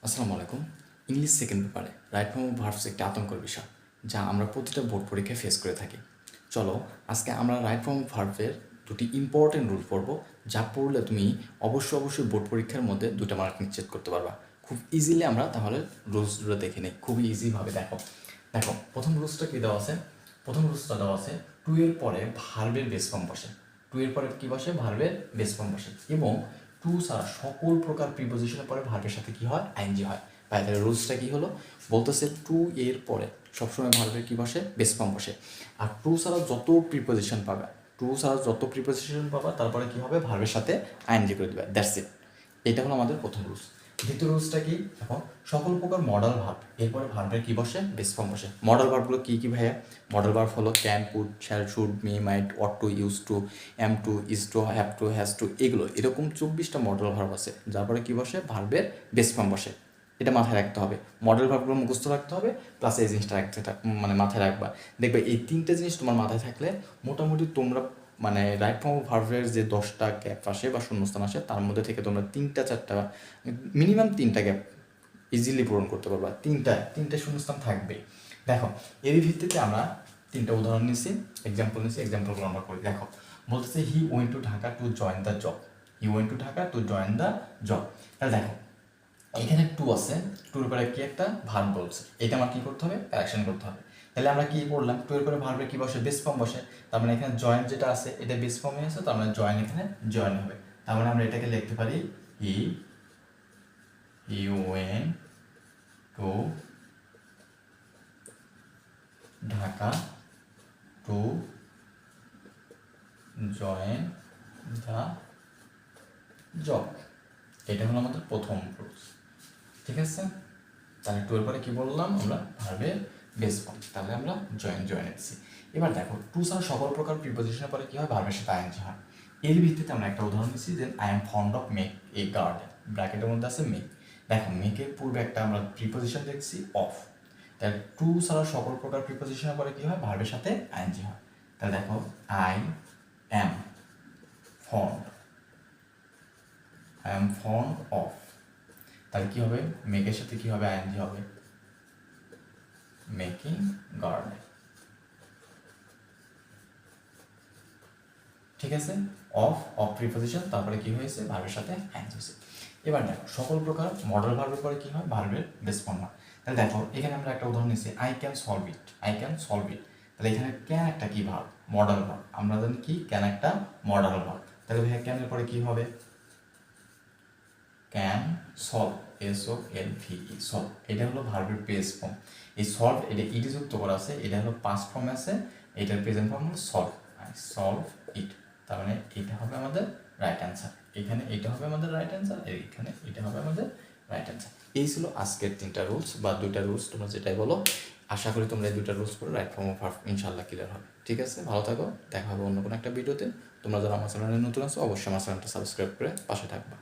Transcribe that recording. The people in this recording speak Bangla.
আসসালামু আলাইকুম। ইংলিশ সেকেন্ড পেপারে রাইট ফর্ম অফ ভার্বস একটি আতঙ্কের বিষয়, যা আমরা প্রতিটা বোর্ড পরীক্ষায় ফেস করে থাকি। চলো আজকে আমরা রাইট ফর্ম অফ ভার্বের দুটি ইম্পর্টেন্ট রুল পড়বো, যা পড়লে তুমি অবশ্যই বোর্ড পরীক্ষার মধ্যে দুটো মার্ক নিশ্চিত করতে পারবা। খুব ইজিলি আমরা তাহলে রুলসগুলো দেখে নিই, খুবই ইজিভাবে। দেখো দেখো প্রথম রুলসটা কী দেওয়া আছে? প্রথম রুলসটা দেওয়া আছে টু এর পরে ভার্বের বেস ফর্ম বসে। টু এর পরে কী বসে? ভার্বের বেস ফর্ম বসে। এবং টু ছাড়া সকল প্রকার প্রিপোজিশনের পরে ভার্বের সাথে কী হয়? আইএনজি হয়। তাই তাহলে রুলসটা কী হলো? বলতেছে টু এর পরে সবসময় ভার্বের কী বসে? বেস ফর্ম বসে। আর টু ছাড়া যত প্রিপোজিশন পাবে, তারপরে কী হবে? ভার্বের সাথে আইএনজি করে দেবে। That's it. এটা হলো আমাদের প্রথম রুলস। দ্বিতীয় রুলসটা কি? এখন সকল প্রকার মডাল ভার্ব এরপরে ভার্বের কী বসে? বেস ফর্ম বসে। মডাল ভার্বগুলো কী কী ভাইয়া? মডাল ভার্ব হলো can, could, shall, should, may, might, ought to, use to, am to, is to, have to, has to, এগুলো এরকম 24টা মডেল ভার্ব আছে, যার পরে কী বসে? ভার্বের বেস ফর্ম বসে। এটা মাথায় রাখতে হবে। মডেল ভার্বগুলো মুখস্থ রাখতে হবে, প্লাস এই জিনিসটা মাথায় রাখবা। দেখবে এই তিনটে জিনিস তোমার মাথায় থাকলে মোটামুটি তোমরা রাইট ফর্ম অফ ভার্বের যে 10টা গ্যাপ আসে বা শূন্যস্থান আসে, তার মধ্যে থেকে তোমরা 3-4টা মিনিমাম 3টা গ্যাপ ইজিলি পূরণ করতে পারবা। তিনটা শূন্যস্থান থাকবে। দেখো এর ভিত্তিতে আমরা 3টা উদাহরণ নিচ্ছি, এক্সাম্পলগুলো আমরা করি। দেখো বলতেছে he went to Dhaka to join the job. তাহলে দেখো এখানে টু আছে, টুর পরে কি একটা ভার্ব বলছে, এটা আমার কি করতে হবে? কারেকশন করতে হবে। তাহলে আমরা কি পড়লাম? টু এর পরে ভার্বের কি বসে? বেস ফর্ম বসে। তার মানে এখানে জয়েন যেটা আছে এটা বেস ফর্মে আছে, তার মানে জয়েন এখানে জয়েন হবে। তার মানে আমরা এটাকে লিখতে পারি he went to Dhaka to join the job. এটা হলো আমাদের প্রথম রুলস। ঠিক আছে? তাহলে টু এর পরে কি বললাম আমরা? ভার্বের বেস ফর্ম। তাহলে আমরা জয়েন এসেছি। এবার দেখো টু ছাড়া সকল প্রকার প্রিপোজিশনের পরে কি হয়? ভার্বের সাথে আইএনজি হয়। এর ভিত্তিতে আমরা একটা উদাহরণ দিচ্ছি যে I am fond of make a garden. ব্র্যাকেটের মধ্যে আছে মেক। দেখো মেকের পূর্বে একটা আমরা প্রিপোজিশন দেখছি অফ। তাহলে টু ছাড়া সকল প্রকার প্রিপোজিশনের পরে কি হয়? ভার্বের সাথে আইএনজি হয়। তাহলে দেখো আই এম ফন্ড অফ। তাহলে কি হবে? মেকের সাথে কি হবে? আইএনজি হবে, মেকিং গার্ডেন। ঠিক আছে? অফ প্রিপোজিশন, তারপরে কি হয়েছে? ভার্বের সাথে আইএনজি হয়েছে। এবার দেখো সকল প্রকার মডেল ভার্বের পরে কি হয়? ভার্বের বেস ফর্ম হয়। তাহলে দেখো এখানে আমরা একটা উদাহরণ নিচ্ছি আই ক্যান সলভ ইট। তাহলে এখানে ক্যান একটা কি ভার্ব? Modal verb. আমরা জানি কি ক্যান একটা মডেল ভার্ব। তাহলে ভাইয়া ক্যানের পরে কি হবে? Can solve, solve. এটা হলো ভার্বের বেস ফর্ম। এই সলভ এটা ইটি যুক্ত করা আছে, এটা হলো পাস্ট ফর্মে আছে, এটার প্রেজেন্ট ফর্ম হলো সলভ। Solve it. তার মানে এটা হবে আমাদের রাইট অ্যান্সার। এখানে এটা হবে আমাদের রাইট অ্যান্সার, আর এখানে এটা হবে আমাদের রাইট অ্যান্সার। এই ছিল আজকের 3টা রুলস বা 2টা রুলস, তোমরা যেটাই বলো। আশা করি তোমরা এই 2টা রুলস করে রাইট ফর্ম অফ ভার্ব ইনশাল্লাহ ক্লিয়ার হবে। ঠিক আছে? ভালো থাকো, দেখা হবে অন্য কোনো একটা ভিডিওতে। তোমরা যারা আমার চ্যানেলে নতুন আছো অবশ্যই আমার চ্যানেলটা সাবস্ক্রাইব করে পাশে থাকবা।